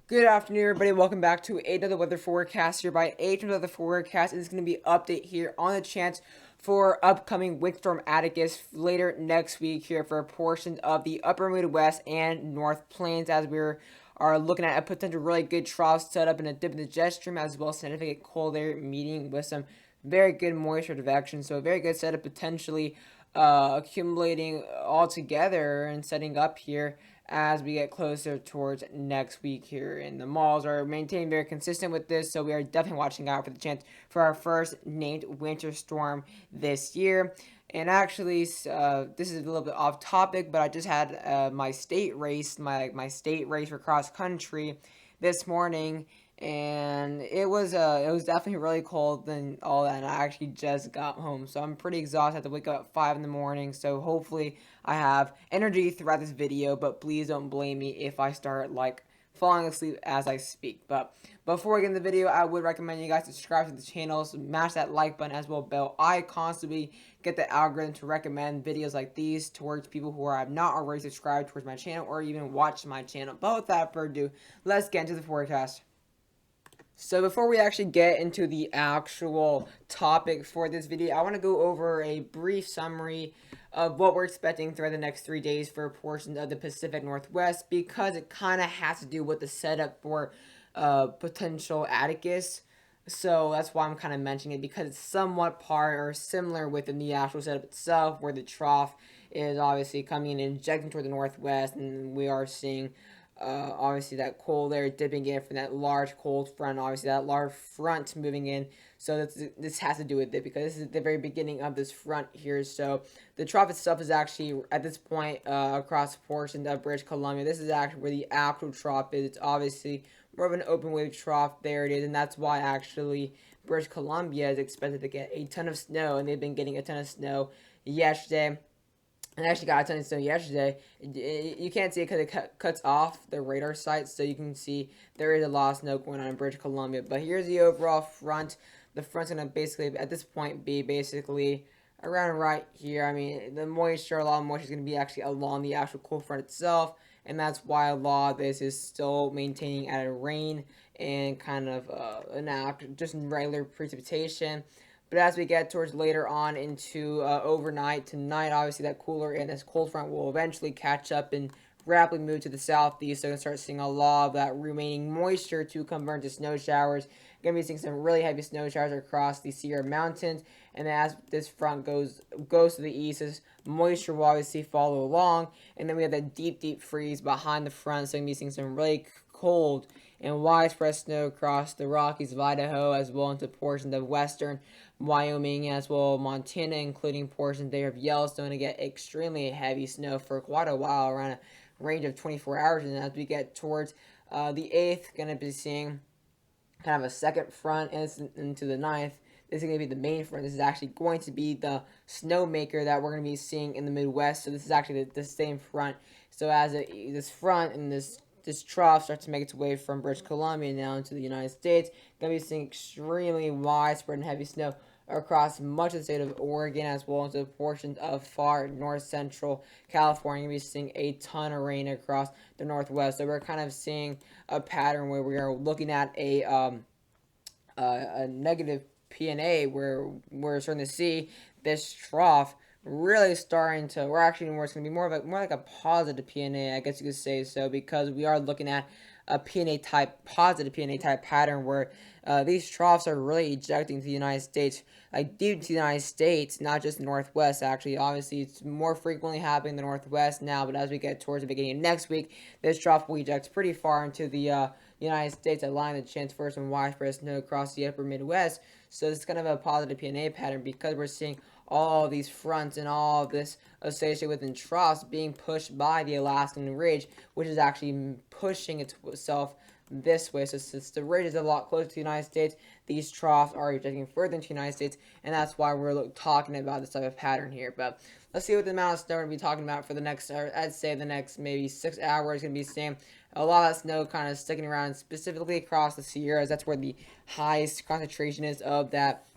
Good afternoon, everybody. Welcome back to another weather forecast here by Weather Forecast. It's going to be an update here on the chance for upcoming windstorm Atticus later next week here for a portion of the upper Midwest and North Plains as are looking at a potential really good trough setup and a dip in the jet stream as well as significant cold air meeting with some very good moisture convection. So a very good setup potentially accumulating all together and setting up here as we get closer towards next week here. And the malls are maintaining very consistent with this, so we are definitely watching out for the chance for our first named winter storm this year. And actually, this is a little bit off topic, but I just had my state race, my state race for cross country this morning, and it was definitely really cold and all that. And I actually just got home, so I'm pretty exhausted. I have to wake up at 5 in the morning. So hopefully I have energy throughout this video, but please don't blame me if I start like falling asleep as I speak. But before we get in the video, I would recommend you guys subscribe to the channel, smash that like button as well bell icon so we get the algorithm to recommend videos like these towards people who have not already subscribed towards my channel or even watched my channel. But without further ado, let's get into the forecast. So before we actually get into the actual topic for this video, I want to go over a brief summary of what we're expecting throughout the next 3 days for portions of the Pacific Northwest because it kind of has to do with the setup for potential Atticus. So that's why I'm kind of mentioning it because it's somewhat part or similar within the actual setup itself where the trough is obviously coming in and injecting toward the northwest, and we are seeing obviously that cold air dipping in from that large cold front, obviously that large front moving in. So this has to do with it because this is the very beginning of this front here. So the trough itself is actually at this point across portions of British Columbia. This is actually where the actual trough is. It's obviously more of an open wave trough. There it is, and that's why actually British Columbia is expected to get a ton of snow, and they've been getting a ton of snow yesterday. And I actually got a ton of snow yesterday. You can't see it because it cuts off the radar sites, so you can see there is a lot of snow going on in British Columbia. But here's the overall front. The front's going to basically, at this point, be basically around right here. I mean, a lot of moisture is going to be actually along the actual cold front itself, and that's why a lot of this is still maintaining at a rain and kind of just regular precipitation. But as we get towards later on into overnight tonight, obviously that cooler and this cold front will eventually catch up and rapidly move to the southeast. So we're going to start seeing a lot of that remaining moisture to convert into snow showers. Going to be seeing some really heavy snow showers across the Sierra Mountains. And then as this front goes to the east, this moisture will obviously follow along. And then we have that deep freeze behind the front. So we're going to be seeing some really cold and widespread snow across the Rockies of Idaho as well into portions of western Wyoming as well Montana, including portions there of Yellowstone, to get extremely heavy snow for quite a while, around a range of 24 hours. And as we get towards the 8th, going to be seeing kind of a second front into the 9th. This is going to be the main front. This is actually going to be the snowmaker that we're going to be seeing in the Midwest. So this is actually the same front. So as this front and this trough starts to make its way from British Columbia now into the United States, going to be seeing extremely widespread and heavy snow across much of the state of Oregon as well as portions of far north central California. We're seeing a ton of rain across the northwest. So we're kind of seeing a pattern where we are looking at a negative PNA where we're starting to see this trough really starting to, we're actually more, it's going to be more like a positive PNA, I guess you could say so, because we are looking at a PNA type, positive PNA type pattern where these troughs are really ejecting to the United States, like deep to the United States, not just the Northwest. Actually, obviously, it's more frequently happening in the Northwest now, but as we get towards the beginning of next week, this trough will eject pretty far into the United States, allowing the chance for some widespread snow across the upper Midwest. So it's kind of a positive PNA pattern because we're seeing all of these fronts and all of this associated with troughs being pushed by the Alaskan Ridge, which is actually pushing itself this way. So since the ridge is a lot closer to the United States, these troughs are ejecting further into the United States, and that's why we're talking about this type of pattern here. But let's see what the amount of snow we're going to be talking about for the next, I'd say the next maybe 6 hours. Going to be seeing a lot of snow kind of sticking around, specifically across the Sierras. That's where the highest concentration is of that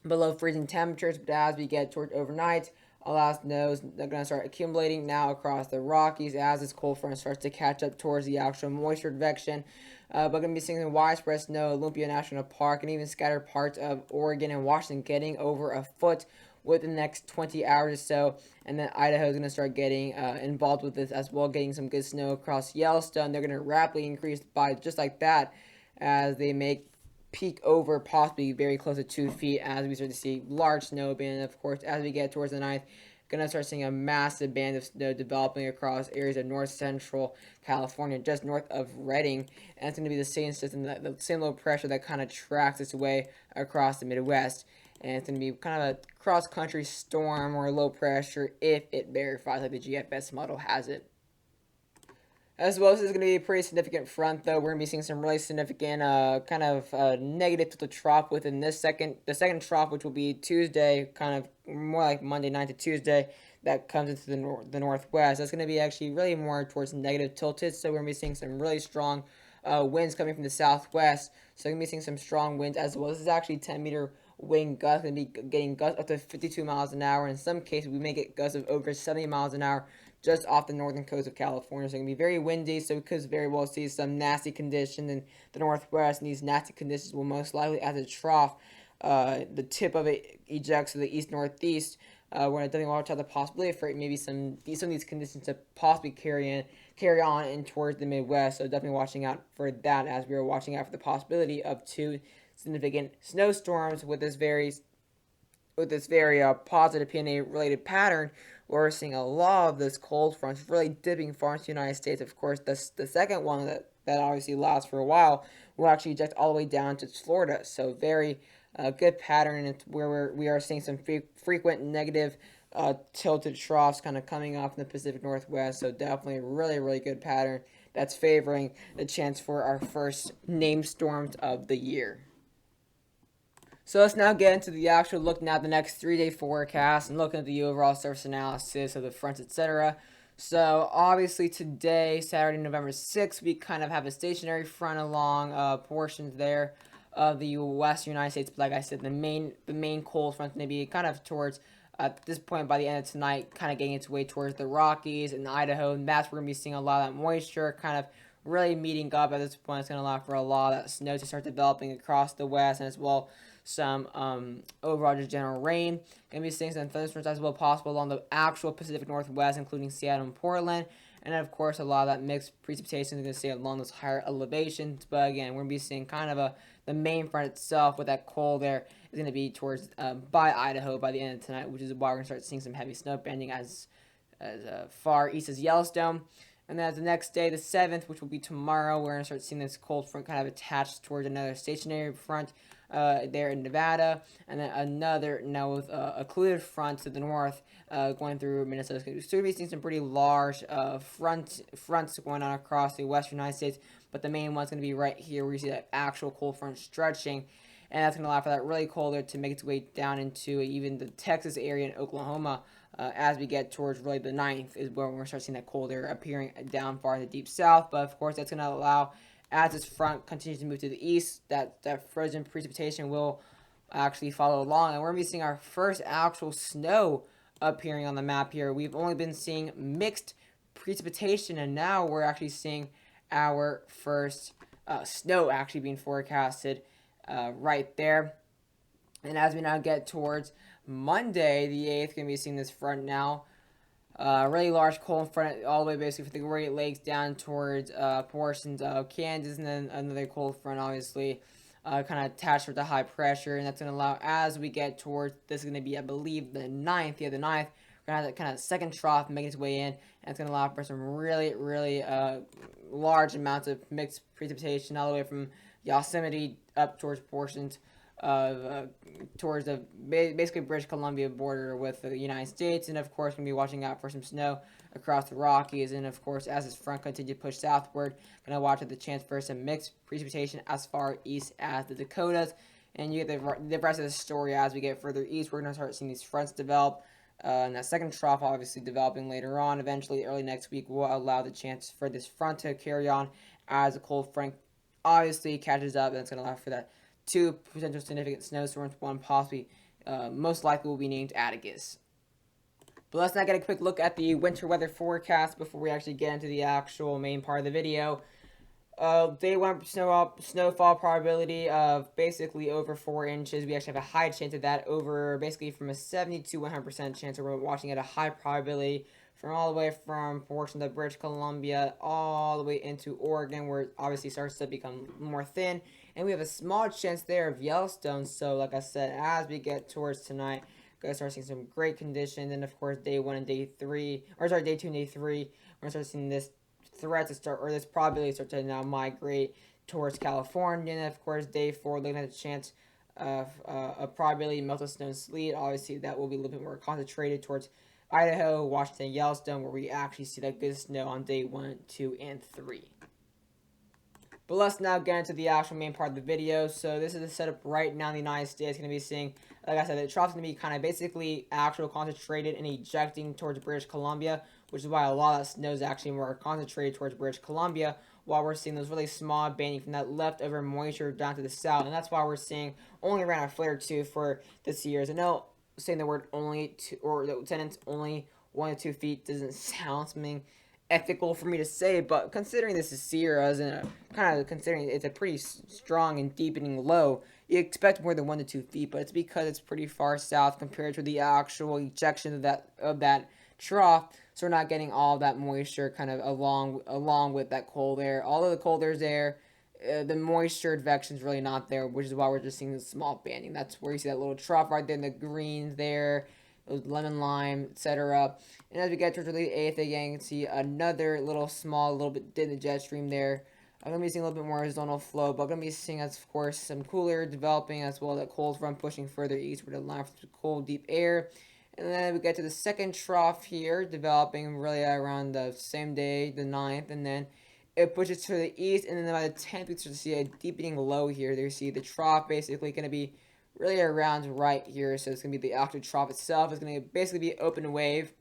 below freezing temperatures. But as we get towards overnight, a lot of snows are going to start accumulating now across the Rockies as this cold front starts to catch up towards the actual moisture advection. But going to be seeing some widespread snow at Olympia National Park and even scattered parts of Oregon and Washington, getting over a foot within the next 20 hours or so. And then Idaho is going to start getting involved with this as well, getting some good snow across Yellowstone. They're going to rapidly increase by just like that as they make peak over possibly very close to 2 feet as we start to see large snow band. Of course, as we get towards the ninth, gonna start seeing a massive band of snow developing across areas of north central California, just north of Redding, and it's gonna be the same system, that the same low pressure that kind of tracks its way across the Midwest. And it's going to be kind of a cross-country storm or low pressure if it verifies like the GFS model has it. As well as this is going to be a pretty significant front, though. We're going to be seeing some really significant kind of negative to the trough within the second trough, which will be Tuesday, kind of more like Monday night to Tuesday, that comes into the northwest. That's going to be actually really more towards negative tilted, so we're going to be seeing some really strong winds coming from the southwest. So we're going to be seeing some strong winds as well. This is actually 10-meter wind gusts. Going to be getting gusts up to 52 miles an hour. In some cases, we may get gusts of over 70 miles an hour just off the northern coast of California. So it's going to be very windy, so we could very well see some nasty conditions in the northwest, and these nasty conditions will most likely, as a trough, the tip of it ejects to the east-northeast. We're going to definitely watch out the possibility for maybe some of these conditions to possibly carry on in towards the Midwest. So definitely watching out for that, as we are watching out for the possibility of two significant snowstorms with this very positive PNA related pattern. We're seeing a lot of this cold front really dipping far into the United States. Of course, the second one that obviously lasts for a while will actually eject all the way down to Florida. So very good pattern, and where we are seeing some frequent negative tilted troughs kind of coming off in the Pacific Northwest. So definitely a really, really good pattern that's favoring the chance for our first named storms of the year. So let's now get into the actual looking at the next 3-day forecast and looking at the overall surface analysis of the fronts, etc. So obviously today, Saturday, November 6th, we kind of have a stationary front along portions there of the western United States. But like I said, the main cold front may be kind of towards at this point by the end of tonight, kind of getting its way towards the Rockies and Idaho, and that's where we're going to be seeing a lot of that moisture kind of really meeting up at this point. It's going to allow for a lot of that snow to start developing across the west, and as well some overall just general rain. Going to be seeing some thunderstorms as well possible along the actual Pacific Northwest, including Seattle and Portland. And then, of course, a lot of that mixed precipitation is going to stay along those higher elevations. But again, we're going to be seeing kind of the main front itself with that cold there is going to be towards by Idaho by the end of tonight, which is why we're going to start seeing some heavy snow banding as far east as Yellowstone. And then as the next day, the 7th, which will be tomorrow, we're going to start seeing this cold front kind of attached towards another stationary front there in Nevada. And then another, now with a occluded front to the north going through Minnesota. So we're going to be seeing some pretty large fronts going on across the western United States. But the main one's going to be right here where you see that actual cold front stretching. And that's going to allow for that really cold air to make its way down into even the Texas area and Oklahoma. As we get towards really the 9th is where we're going to start seeing that cold air appearing down far in the deep south. But of course, that's going to allow, as this front continues to move to the east, that frozen precipitation will actually follow along. And we're going to be seeing our first actual snow appearing on the map here. We've only been seeing mixed precipitation, and now we're actually seeing our first snow actually being forecasted right there. And as we now get towards Monday, the 8th, going to be seeing this front now. Really large cold front all the way basically from the Great Lakes down towards portions of Kansas, and then another cold front obviously kind of attached with the high pressure, and that's going to allow, as we get towards, this is going to be, I believe, the 9th. Yeah, the 9th. We're going to have that kind of second trough making its way in, and it's going to allow for some really, really large amounts of mixed precipitation all the way from Yosemite up towards portions of towards the basically British Columbia border with the United States, and of course going to be watching out for some snow across the Rockies, and of course as this front continues to push southward, going to watch at the chance for some mixed precipitation as far east as the Dakotas. And you get the rest of the story as we get further east. We're going to start seeing these fronts develop, and that second trough obviously developing later on. Eventually early next week will allow the chance for this front to carry on as the cold front obviously catches up, and it's going to allow for that two potential significant snowstorms. One possibly, most likely, will be named Atticus. But let's not get a quick look at the winter weather forecast before we actually get into the actual main part of the video. Day one snowfall probability of basically over 4 inches. We actually have a high chance of that, over basically from a 70 to 100% chance. We're watching at a high probability from all the way from portions of British Columbia all the way into Oregon, where it obviously starts to become more thin. And we have a small chance there of Yellowstone. So, like I said, as we get towards tonight, gonna start seeing some great conditions. And of course, day 1 and day 3, or sorry, day 2 and day 3, we're gonna start seeing this threat to start, or this probability to start to now migrate towards California. And of course, day 4, looking at the chance of a probability of melted snow and sleet. Obviously, that will be a little bit more concentrated towards Idaho, Washington, Yellowstone, where we actually see that good snow on day 1, 2, and 3. But let's now get into the actual main part of the video. So this is the setup right now in the United States. Going to be seeing, like I said, the trough is going to be kind of basically actual concentrated and ejecting towards British Columbia, which is why a lot of that snow is actually more concentrated towards British Columbia, while we're seeing those really small banding from that leftover moisture down to the south. And that's why we're seeing only around a foot or two for this year. I know saying the word only, or the sentence only 1 to 2 feet doesn't sound something ethical for me to say, but considering this is Sierras and kind of considering it's a pretty strong and deepening low, you expect more than 1 to 2 feet, but it's because it's pretty far south compared to the actual ejection of that trough, so we're not getting all of that moisture kind of along with that cold air. Although the cold air's there, the moisture advection is really not there, which is why we're just seeing the small banding. That's where you see that little trough right there in the greens there, those lemon lime, etc. And as we get towards the 8th, again, you can see another little bit dip in the jet stream there. I'm going to be seeing a little bit more zonal flow, but I'm going to be seeing, of course, some cooler developing as well, that cold front pushing further eastward to line for cold, deep air. And then we get to the second trough here, developing really around the same day, the 9th, and then it pushes to the east, and then by the 10th, we start to see a deepening low here. There you see the trough basically going to be really around right here, so it's going to be the actual trough itself. It's going to basically be open wave,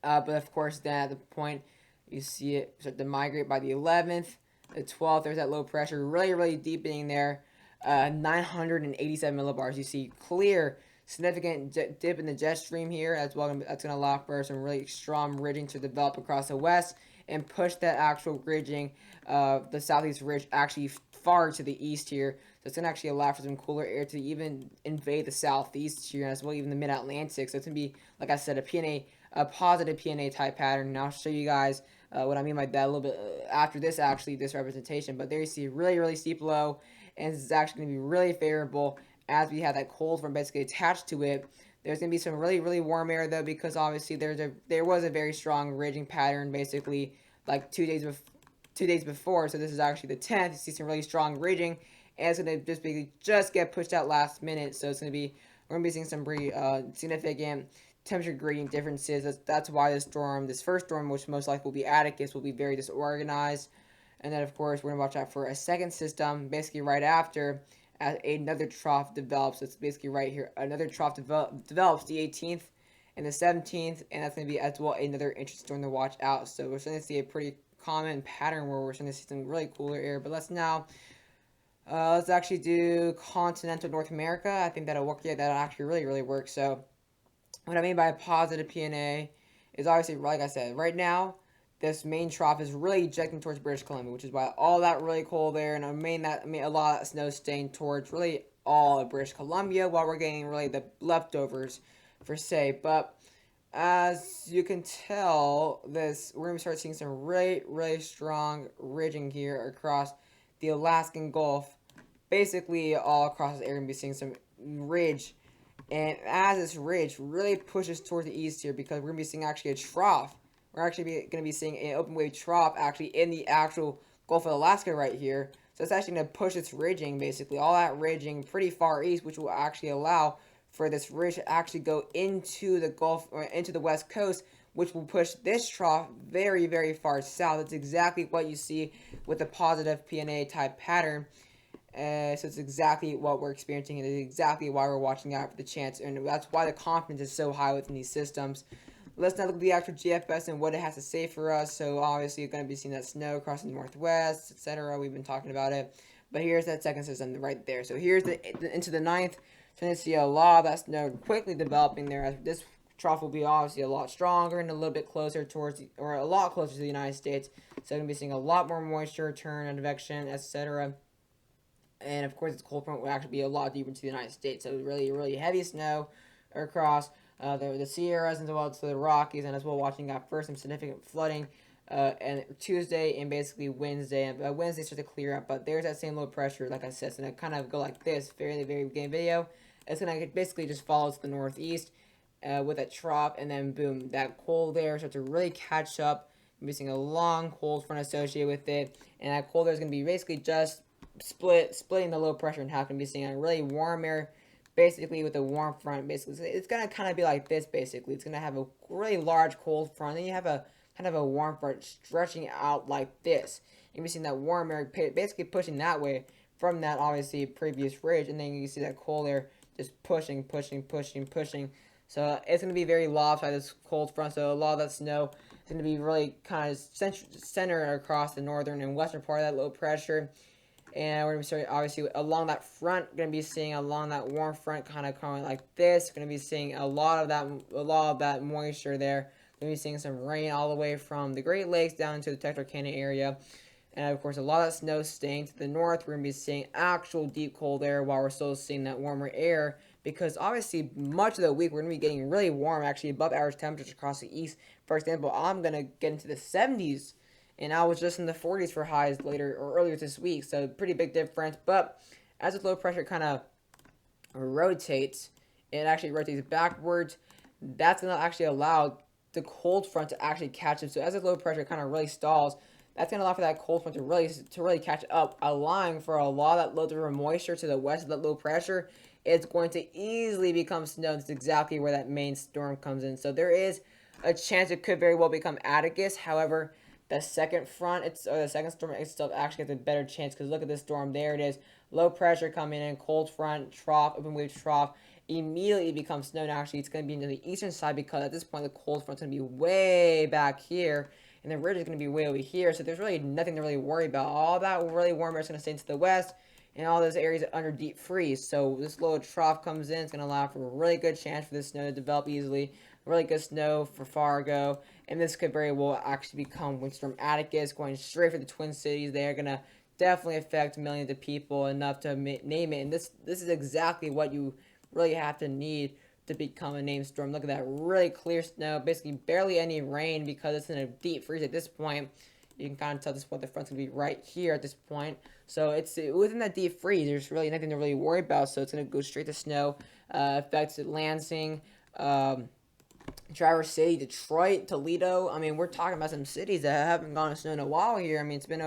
but of course, then at the point, you see it start to migrate by the 11th, the 12th, there's that low pressure, really deepening there, 987 millibars. You see clear, significant dip in the jet stream here as well. That's going to allow for some really strong ridging to develop across the west and push that actual ridging, the southeast ridge actually far to the east here. So it's going to actually allow for some cooler air to even invade the southeast here as well, even the mid-Atlantic. So it's going to be, like I said, a positive PNA type pattern. And I'll show you guys what I mean by that a little bit after this representation. But there you see really steep low, and this is actually going to be really favorable as we have that cold front basically attached to it. There's going to be some really warm air though, because obviously there was a very strong ridging pattern basically like 2 days before. So this is actually the 10th. You see some really strong ridging, and it's going to just get pushed out last minute. So it's going to be, we're going to be seeing some pretty significant temperature gradient differences. That's why this first storm, which most likely will be Atticus, will be very disorganized. And then of course we're going to watch out for a second system basically right after, as another trough develops. It's basically right here. Another trough develops the 18th and the 17th, and that's going to be as well another interesting storm to watch out. So we're starting to see a pretty common pattern where we're starting to see some really cooler air. But let's actually do continental North America. I think that'll work. Yeah, that'll actually really work. So what I mean by a positive PNA is obviously, like I said, right now, this main trough is really ejecting towards British Columbia, which is why all that really cold air and a lot of that snow staying towards really all of British Columbia, while we're getting really the leftovers per se. But as you can tell, we're going to start seeing some really strong ridging here across the Alaskan Gulf. Basically, all across this area, we're going to be seeing some ridge. And as this ridge really pushes towards the east here, because we're going to be seeing actually a trough. We're actually going to be seeing an open wave trough actually in the actual Gulf of Alaska right here. So it's actually going to push its ridging, basically, all that ridging pretty far east, which will actually allow for this ridge to actually go into the Gulf, or into the west coast, which will push this trough very far south. That's exactly what you see with the positive PNA type pattern. So it's exactly what we're experiencing, and it's exactly why we're watching out for the chance, and that's why the confidence is so high within these systems. Let's now look at the actual GFS and what it has to say for us. So obviously you're going to be seeing that snow across the northwest, etc. We've been talking about it. But here's that second system right there. So here's into the 9th. So you see a lot of that snow quickly developing there as this trough will be obviously a lot stronger and a little bit closer towards, or a lot closer to the United States. So we're going to be seeing a lot more moisture, turn, advection, etc. And of course, this cold front will actually be a lot deeper into the United States. So really, really heavy snow across the Sierras and as well to the Rockies, and as well watching out for some significant flooding. And Tuesday and basically Wednesday, and Wednesday starts to clear up, but there's that same low pressure, like I said, it's gonna kind of go like this, very beginning video. It's gonna basically just follow to the northeast with a trough, and then boom, that cold there starts to really catch up. We're seeing a long cold front associated with it, and that cold air is gonna be basically just splitting the low pressure in half. Gonna be seeing a really warm air, basically with a warm front. Basically, it's gonna kind of be like this. Basically, it's gonna have a really large cold front, and then you have a kind of a warm front stretching out like this. You can see that warm air basically pushing that way from that obviously previous ridge, and then you can see that cold air just pushing. So it's going to be very lopsided, this cold front. So a lot of that snow is going to be really kind of centered across the northern and western part of that low pressure. And we're going to be starting, obviously, along that front, going to be seeing along that warm front kind of coming like this. Going to be seeing a lot of that moisture there. Going to be seeing some rain all the way from the Great Lakes down into the Texarkana area. And of course, a lot of snow staying to the north. We're going to be seeing actual deep cold air while we're still seeing that warmer air. Because obviously, much of the week, we're going to be getting really warm, actually above average temperatures across the east. For example, I'm going to get into the 70s. And I was just in the 40s for highs earlier this week. So pretty big difference. But as the low pressure kind of rotates, it actually rotates backwards. That's going to actually allow the cold front to actually catch up. So as the low pressure kind of really stalls, that's going to allow for that cold front to really catch up, allowing for a lot of that low different moisture to the west of that low pressure. It's going to easily become snow. That's exactly where that main storm comes in. So there is a chance it could very well become Atticus. However, the second front, the second storm itself actually has a better chance, because look at this storm. There it is. Low pressure coming in, cold front, trough, open wave trough. Immediately becomes snow. Now actually it's going to be into the eastern side, because at this point the cold front's going to be way back here, and the ridge is going to be way over here. So there's really nothing to really worry about. All that really warm air is going to stay to the west, and all those areas are under deep freeze. So this low trough comes in. It's going to allow for a really good chance for this snow to develop easily. Really good snow for Fargo, and this could very well actually become Windstorm Atticus, going straight for the Twin Cities. They're going to definitely affect millions of people, enough to name it. And this is exactly what you really have to need to become a named storm. Look at that really clear snow, basically barely any rain, because it's in a deep freeze at this point. You can kind of tell this point the front's going to be right here at this point. So it's within that deep freeze. There's really nothing to really worry about. So it's going to go straight to snow. Affects Lansing, Traverse City, Detroit, Toledo. I mean, we're talking about some cities that haven't gone to snow in a while here. I mean, it's been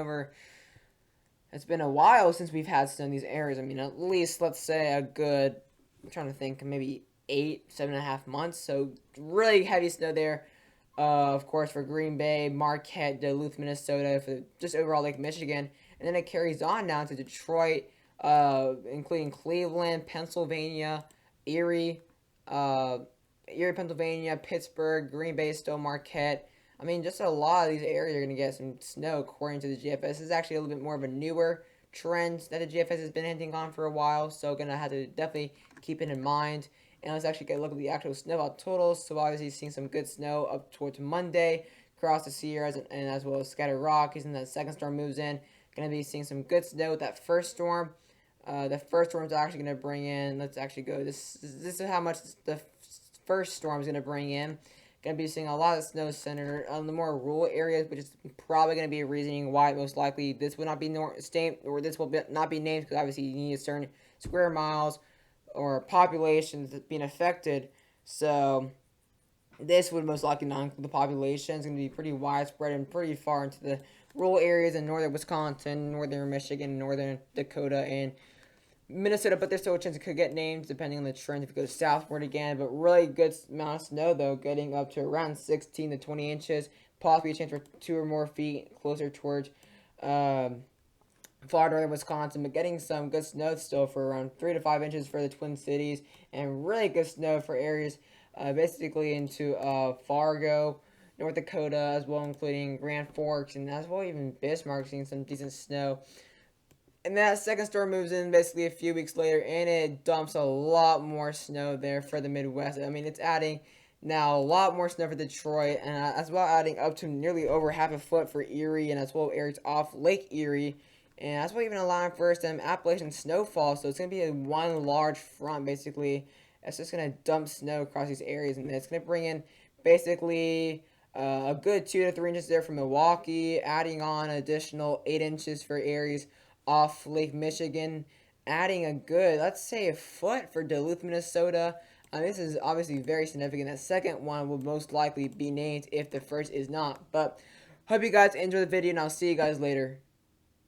a while since we've had snow in these areas. I mean, at least, let's say, I'm trying to think, maybe 7.5 months. So really heavy snow there. Of course, for Green Bay, Marquette, Duluth, Minnesota, for just overall Lake Michigan. And then it carries on down to Detroit, including Cleveland, Pennsylvania, Erie, Pennsylvania, Pittsburgh, Green Bay, still Marquette. I mean, just a lot of these areas are going to get some snow, according to the GFS. This is actually a little bit more of a newer trend that the GFS has been hinting on for a while, so going to have to definitely keep it in mind. And let's actually get a look at the actual snowball totals. So obviously seeing some good snow up towards Monday across the Sierras, and as well as scattered Rockies, and that second storm moves in. Going to be seeing some good snow with that first storm. The first storm is actually going to bring in, let's actually go, this is how much the first storm is going to bring in. Going to be seeing a lot of snow centered on the more rural areas, which is probably going to be a reasoning why most likely this will not be this will not be named, because obviously you need a certain square miles or populations that's being affected. So this would most likely not include the population. It's going to be pretty widespread and pretty far into the rural areas in northern Wisconsin, northern Michigan, northern Dakota, and Minnesota, but there's still a chance it could get named depending on the trend if it goes southward again. But really good amount of snow, though, getting up to around 16 to 20 inches, possibly a chance for 2 or more feet closer towards Florida or Wisconsin, but getting some good snow still for around 3 to 5 inches for the Twin Cities, and really good snow for areas basically into Fargo, North Dakota, as well, including Grand Forks, and as well even Bismarck, seeing some decent snow. And that second storm moves in basically a few weeks later, and it dumps a lot more snow there for the Midwest. I mean, it's adding Now, a lot more snow for Detroit, and as well adding up to nearly over half a foot for Erie, and as well areas off Lake Erie, and as well even allowing for some Appalachian snowfall. So it's going to be a one large front, basically. It's just going to dump snow across these areas, and it's going to bring in basically a good 2 to 3 inches there for Milwaukee, adding on additional 8 inches for areas off Lake Michigan, adding a good, let's say, a foot for Duluth, Minnesota. This is obviously very significant. That second one will most likely be named if the first is not. But hope you guys enjoy the video, and I'll see you guys later.